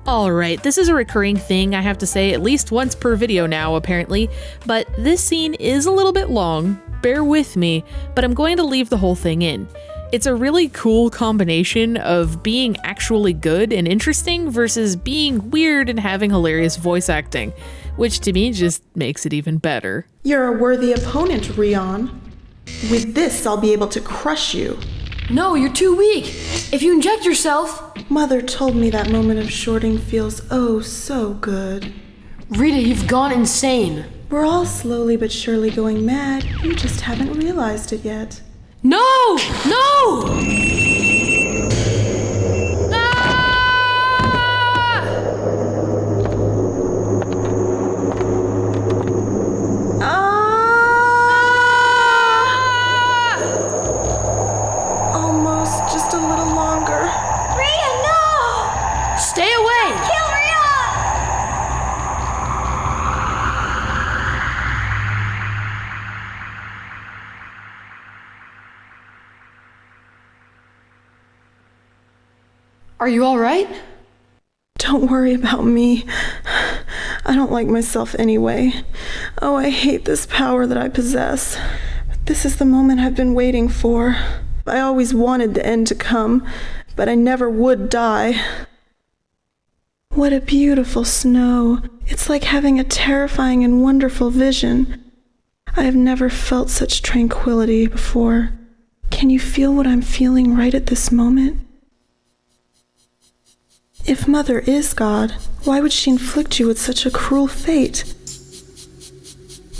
Alright, this is a recurring thing, I have to say, at least once per video now, apparently, but this scene is a little bit long, bear with me, but I'm going to leave the whole thing in. It's a really cool combination of being actually good and interesting versus being weird and having hilarious voice acting, which to me just makes it even better. You're a worthy opponent, Rion. With this, I'll be able to crush you. No, you're too weak. If you inject yourself... Mother told me that moment of shorting feels oh so good. Rita, you've gone insane. We're all slowly but surely going mad. You just haven't realized it yet. No! No! Almost, just a little longer. Rita, no! Stay away! Kill Rion! Are you alright? Don't worry about me. I don't like myself anyway. Oh, I hate this power that I possess. But this is the moment I've been waiting for. I always wanted the end to come, but I never would die. What a beautiful snow. It's like having a terrifying and wonderful vision. I have never felt such tranquility before. Can you feel what I'm feeling right at this moment? If Mother is God, why would she inflict you with such a cruel fate?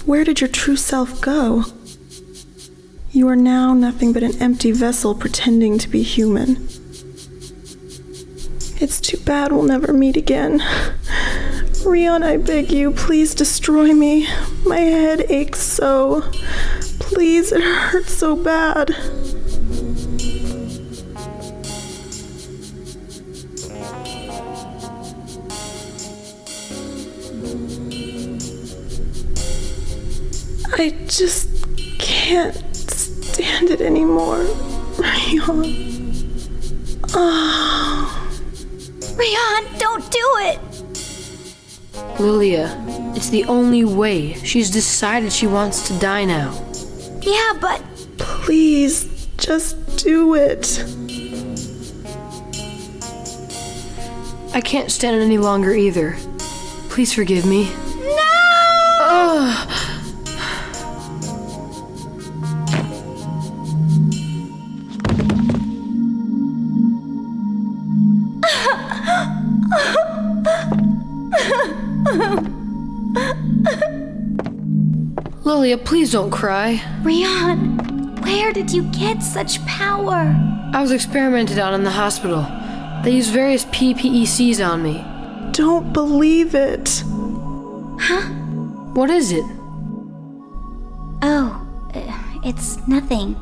Where did your true self go? You are now nothing but an empty vessel pretending to be human. It's too bad we'll never meet again. Rion, I beg you, please destroy me. My head aches so. Please, it hurts so bad. I just can't stand it anymore, Rion. Oh. Rion, don't do it! Lilia, it's the only way. She's decided she wants to die now. Yeah, but... Please, just do it. I can't stand it any longer either. Please forgive me. No! Lilia, please don't cry. Rion, where did you get such power? I was experimented on in the hospital. They used various PPECs on me. Don't believe it. Huh? What is it? Oh, it's nothing.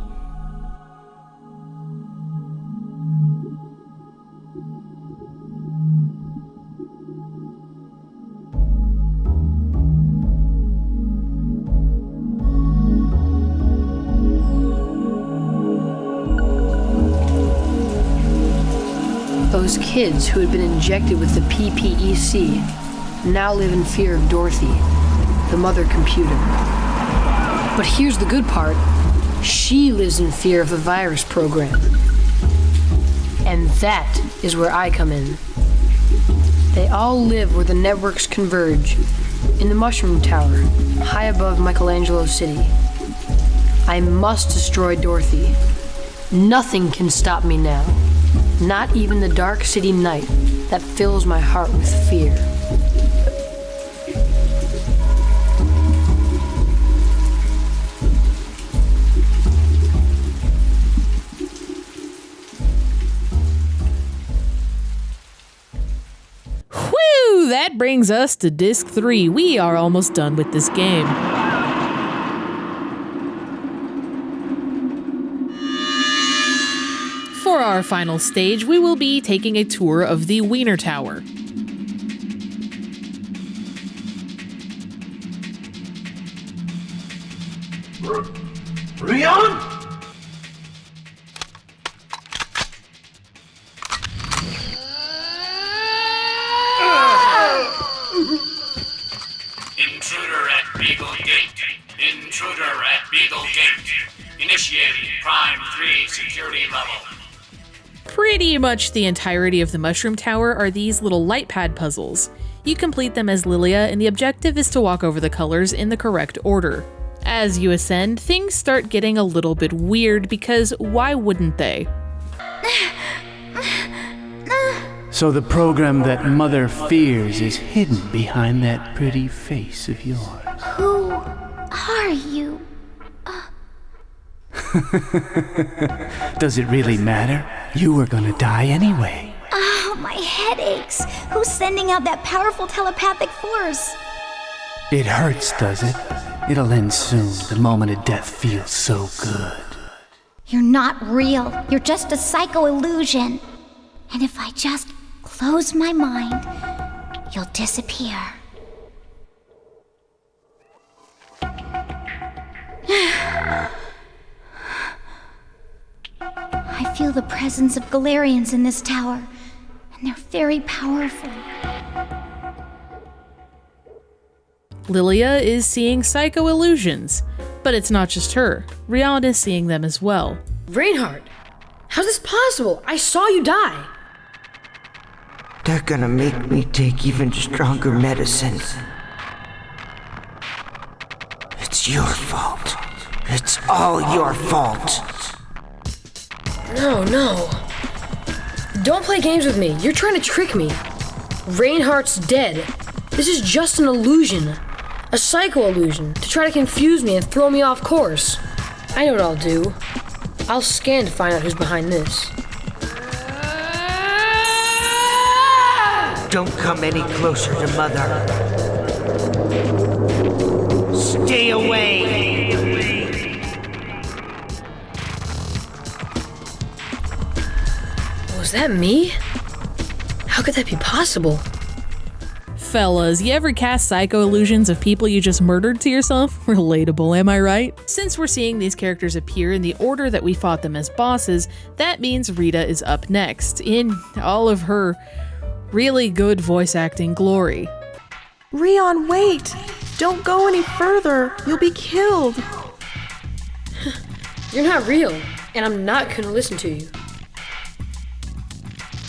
Those kids who had been injected with the PPEC now live in fear of Dorothy, the mother computer. But here's the good part. She lives in fear of the virus program. And that is where I come in. They all live where the networks converge, in the Mushroom Tower, high above Michelangelo City. I must destroy Dorothy. Nothing can stop me now. Not even the dark city night that fills my heart with fear. Whew, that brings us to Disc 3. We are almost done with this game. For our final stage, we will be taking a tour of the Wiener Tower. Rion? Intruder at Beagle Gate. Intruder at Beagle Gate. Initiating Prime 3 security level. Pretty much the entirety of the Mushroom Tower are these little light pad puzzles. You complete them as Lilia, and the objective is to walk over the colors in the correct order. As you ascend, things start getting a little bit weird because why wouldn't they? So the program that Mother fears is hidden behind that pretty face of yours. Who are you? Does it really matter? You were gonna die anyway. Oh, my head aches. Who's sending out that powerful telepathic force? It hurts, does it? It'll end soon. The moment of death feels so good. You're not real. You're just a psycho illusion. And if I just close my mind, you'll disappear. I feel the presence of Galerians in this tower, and they're very powerful. Lilia is seeing psycho illusions, but it's not just her. Rion is seeing them as well. Reinhardt, how's this possible? I saw you die. They're gonna make me take even stronger medicine. It's your fault. It's all your fault. No. Don't play games with me. You're trying to trick me. Reinhardt's dead. This is just an illusion. A psycho illusion to try to confuse me and throw me off course. I know what I'll do. I'll scan to find out who's behind this. Don't come any closer to Mother. Stay away. Was that me? How could that be possible? Fellas, you ever cast psycho illusions of people you just murdered to yourself? Relatable, am I right? Since we're seeing these characters appear in the order that we fought them as bosses, that means Rita is up next, in all of her really good voice acting glory. Rion, wait! Don't go any further! You'll be killed! You're not real, and I'm not gonna listen to you.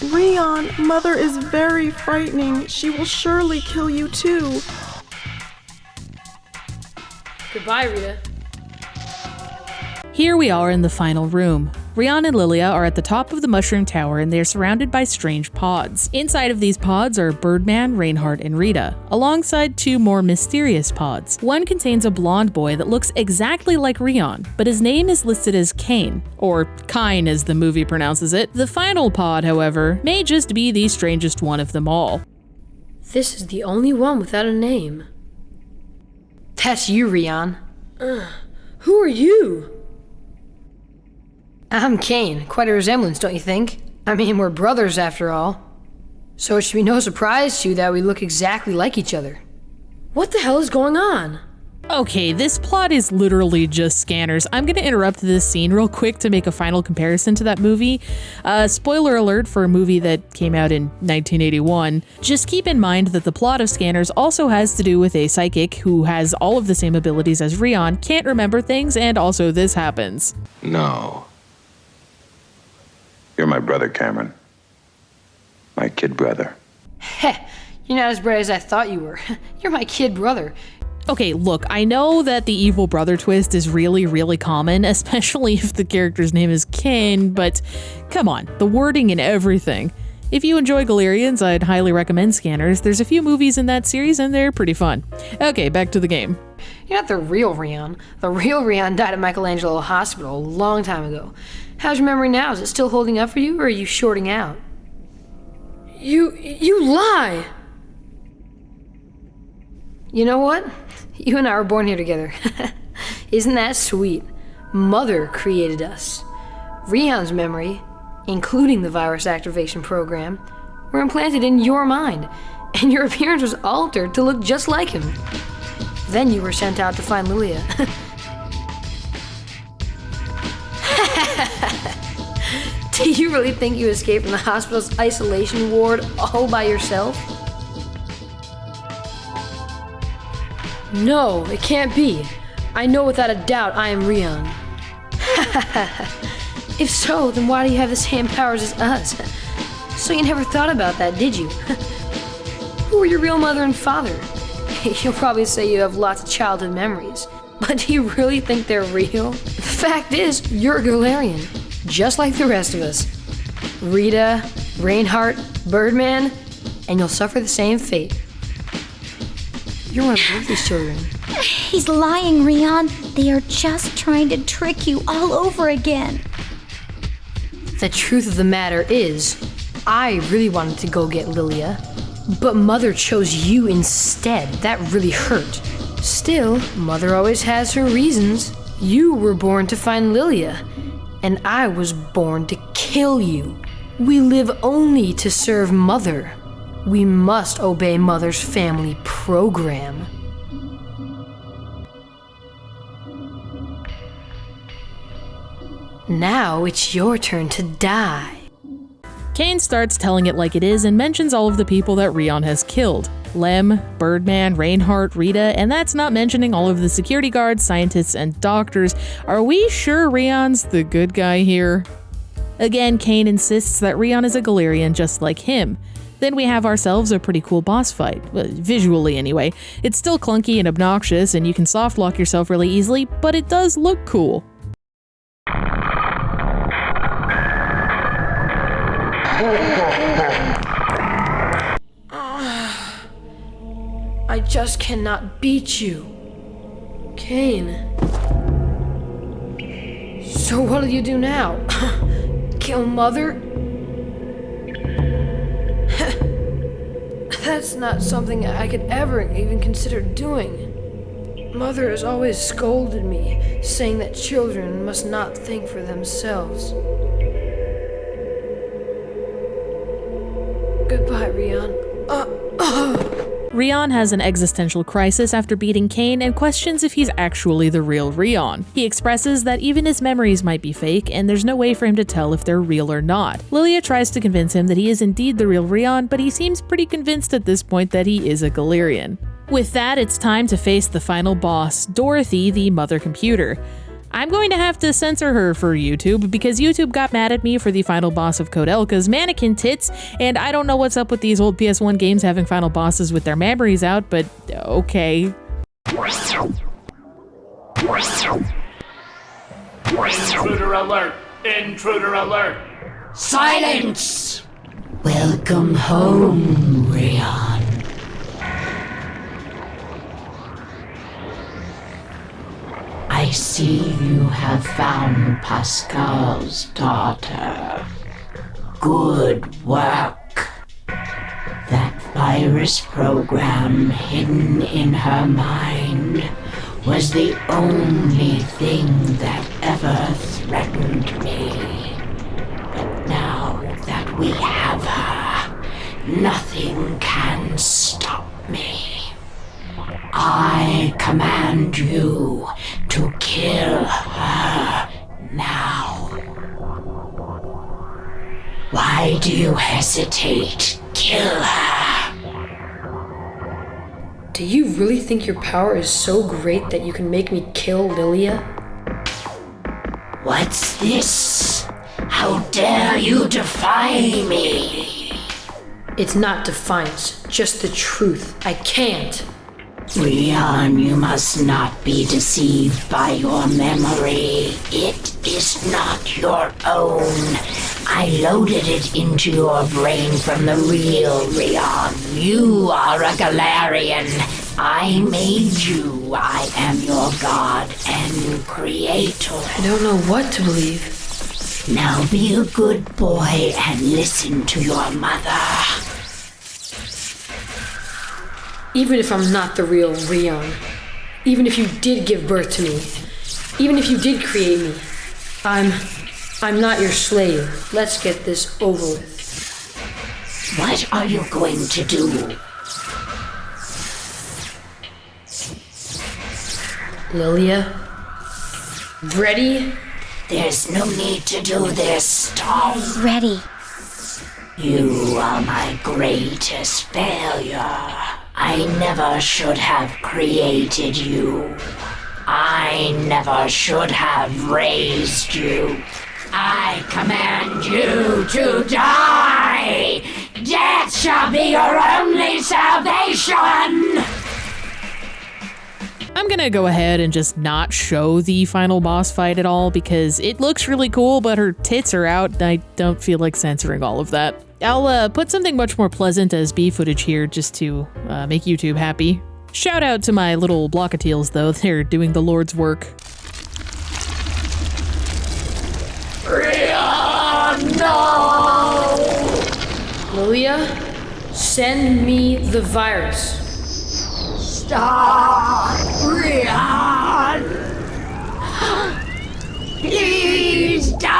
Rion, Mother is very frightening. She will surely kill you too. Goodbye, Rita. Here we are in the final room. Rion and Lilia are at the top of the mushroom tower and they are surrounded by strange pods. Inside of these pods are Birdman, Reinhardt, and Rita, alongside two more mysterious pods. One contains a blonde boy that looks exactly like Rion, but his name is listed as Kane, or Kine as the movie pronounces it. The final pod, however, may just be the strangest one of them all. This is the only one without a name. That's you, Rion. Who are you? I'm Kane. Quite a resemblance, don't you think? I mean, we're brothers after all. So it should be no surprise to you that we look exactly like each other. What the hell is going on? Okay, this plot is literally just scanners. I'm gonna interrupt this scene real quick to make a final comparison to that movie. Spoiler alert for a movie that came out in 1981. Just keep in mind that the plot of Scanners also has to do with a psychic who has all of the same abilities as Rion, can't remember things, and also this happens. No. You're my brother, Cameron. My kid brother. Heh, you're not as bright as I thought you were. You're my kid brother. Okay, look, I know that the evil brother twist is really, really common, especially if the character's name is Kane, but come on, the wording and everything. If you enjoy Galerians, I'd highly recommend Scanners. There's a few movies in that series and they're pretty fun. Okay, back to the game. You're not the real Rion. The real Rion died at Michelangelo Hospital a long time ago. How's your memory now? Is it still holding up for you, or are you shorting out? You lie! You know what? You and I were born here together. Isn't that sweet? Mother created us. Rion's memory, including the virus activation program, were implanted in your mind, and your appearance was altered to look just like him. Then you were sent out to find Lilia. Do you really think you escaped from the hospital's isolation ward all by yourself? No, it can't be. I know without a doubt I am Rion. If so, then why do you have the same powers as us? So you never thought about that, did you? Who are your real mother and father? You'll probably say you have lots of childhood memories, but do you really think they're real? The fact is, you're a Galerian, just like the rest of us. Rita, Reinhardt, Birdman, and you'll suffer the same fate. You're one of Ruthie's children. He's lying, Rion. They are just trying to trick you all over again. The truth of the matter is, I really wanted to go get Lilia, but Mother chose you instead. That really hurt. Still, Mother always has her reasons. You were born to find Lilia, and I was born to kill you. We live only to serve Mother. We must obey Mother's family program. Now it's your turn to die. Kane starts telling it like it is and mentions all of the people that Rion has killed. Lem, Birdman, Reinhardt, Rita, and that's not mentioning all of the security guards, scientists, and doctors. Are we sure Rion's the good guy here? Again, Kane insists that Rion is a Galerian just like him. Then we have ourselves a pretty cool boss fight, visually anyway. It's still clunky and obnoxious and you can soft lock yourself really easily, but it does look cool. I just cannot beat you. Kane. So what'll you do now? Kill Mother? That's not something I could ever even consider doing. Mother has always scolded me, saying that children must not think for themselves. Rion. Rion has an existential crisis after beating Kane and questions if he's actually the real Rion. He expresses that even his memories might be fake and there's no way for him to tell if they're real or not. Lilia tries to convince him that he is indeed the real Rion, but he seems pretty convinced at this point that he is a Galerian. With that, it's time to face the final boss, Dorothy, the mother computer. I'm going to have to censor her for YouTube because YouTube got mad at me for the final boss of Kodelka's mannequin tits, and I don't know what's up with these old PS1 games having final bosses with their memories out, but okay. Intruder alert! Intruder alert! Silence! Welcome home, Rion. I see you have found Pascal's daughter. Good work. That virus program hidden in her mind was the only thing that ever threatened me. But now that we have her, nothing can stop me. I command you to kill her now. Why do you hesitate? Kill her. Do you really think your power is so great that you can make me kill Lilia? What's this? How dare you defy me? It's not defiance, just the truth. I can't. Rion, you must not be deceived by your memory. It is not your own. I loaded it into your brain from the real Rion. You are a Galerian. I made you. I am your god and creator. I don't know what to believe. Now be a good boy and listen to your mother. Even if I'm not the real Rion, even if you did give birth to me, even if you did create me, I'm not your slave. Let's get this over with. What are you going to do? Lilia? Ready? There's no need to do this. Stop. Ready. You are my greatest failure. I never should have created you. I never should have raised you. I command you to die! Death shall be your only salvation! I'm gonna go ahead and just not show the final boss fight at all because it looks really cool, but her tits are out and I don't feel like censoring all of that. I'll put something much more pleasant as B footage here just to make YouTube happy. Shout out to my little blockatiels though, they're doing the Lord's work. Rion, no! Lilia, send me the virus. Stop, Rion! Please don't!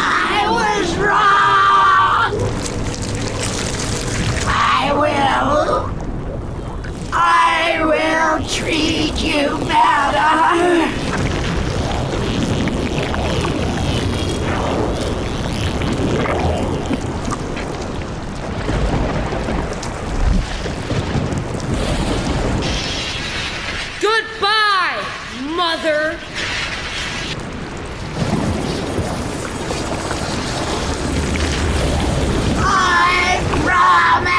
I was wrong! I will treat you better! Goodbye, Mother! I promise!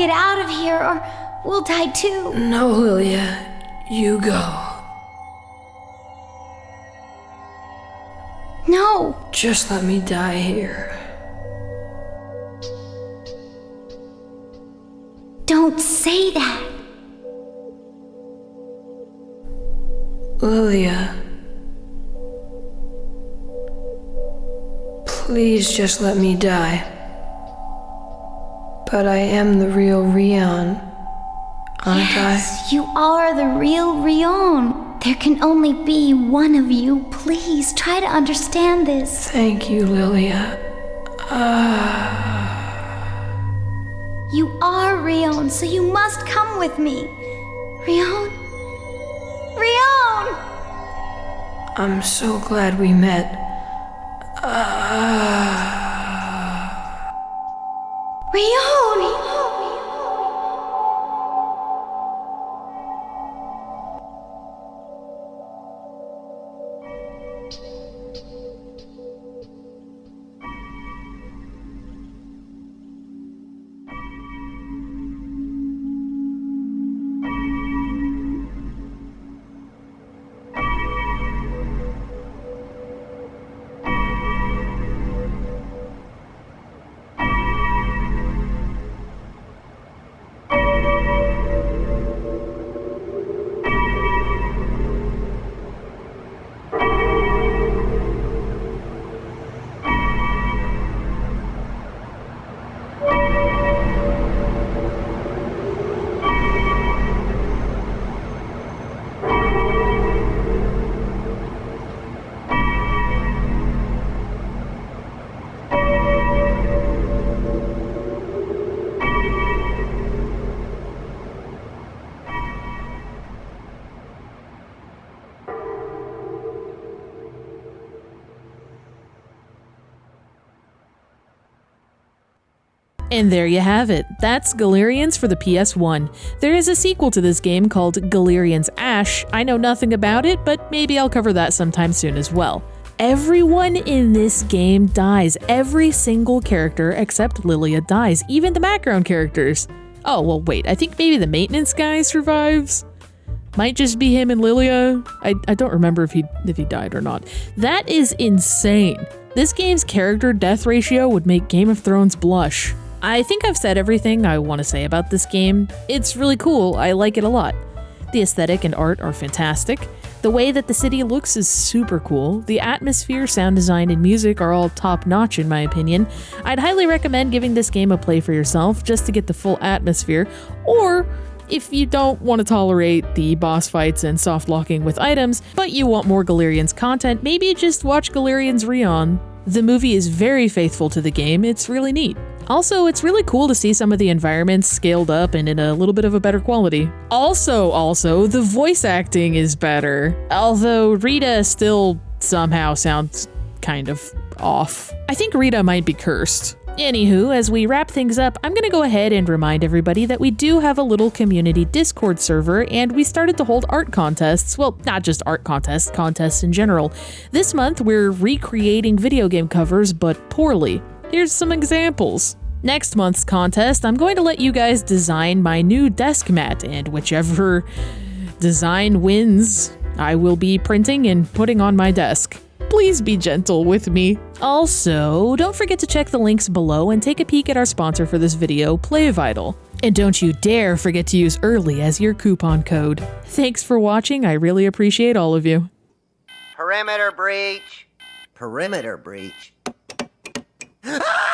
get out of here or we'll die too. No, Lilia. You go. No. Just let me die here. Don't say that. Lilia. Please just let me die. But I am the real Rion, aren't Yes, you are the real Rion. There can only be one of you. Please try to understand this. Thank you, Lilia. You are Rion, so you must come with me. Rion? Rion! I'm so glad we met. Rion! And there you have it. That's Galerians for the PS1. There is a sequel to this game called Galerians Ash. I know nothing about it, but maybe I'll cover that sometime soon as well. Everyone in this game dies. Every single character except Lilia dies, even the background characters. Oh, well wait, I think maybe the maintenance guy survives? Might just be him and Lilia. I don't remember if he died or not. That is insane. This game's character death ratio would make Game of Thrones blush. I think I've said everything I want to say about this game. It's really cool, I like it a lot. The aesthetic and art are fantastic. The way that the city looks is super cool. The atmosphere, sound design, and music are all top-notch in my opinion. I'd highly recommend giving this game a play for yourself just to get the full atmosphere, or if you don't want to tolerate the boss fights and soft locking with items, but you want more Galerians content, maybe just watch Galerians Rion. The movie is very faithful to the game, it's really neat. Also, it's really cool to see some of the environments scaled up and in a little bit of a better quality. Also, the voice acting is better. Although Rita still somehow sounds kind of off. I think Rita might be cursed. Anywho, as we wrap things up, I'm gonna go ahead and remind everybody that we do have a little community Discord server, and we started to hold art contests. Well, not just art contests, contests in general. This month, we're recreating video game covers, but poorly. Here's some examples. Next month's contest, I'm going to let you guys design my new desk mat, and whichever design wins, I will be printing and putting on my desk. Please be gentle with me. Also, don't forget to check the links below and take a peek at our sponsor for this video, PlayVital. And don't you dare forget to use early as your coupon code. Thanks for watching, I really appreciate all of you. Perimeter breach. Perimeter breach. Ah!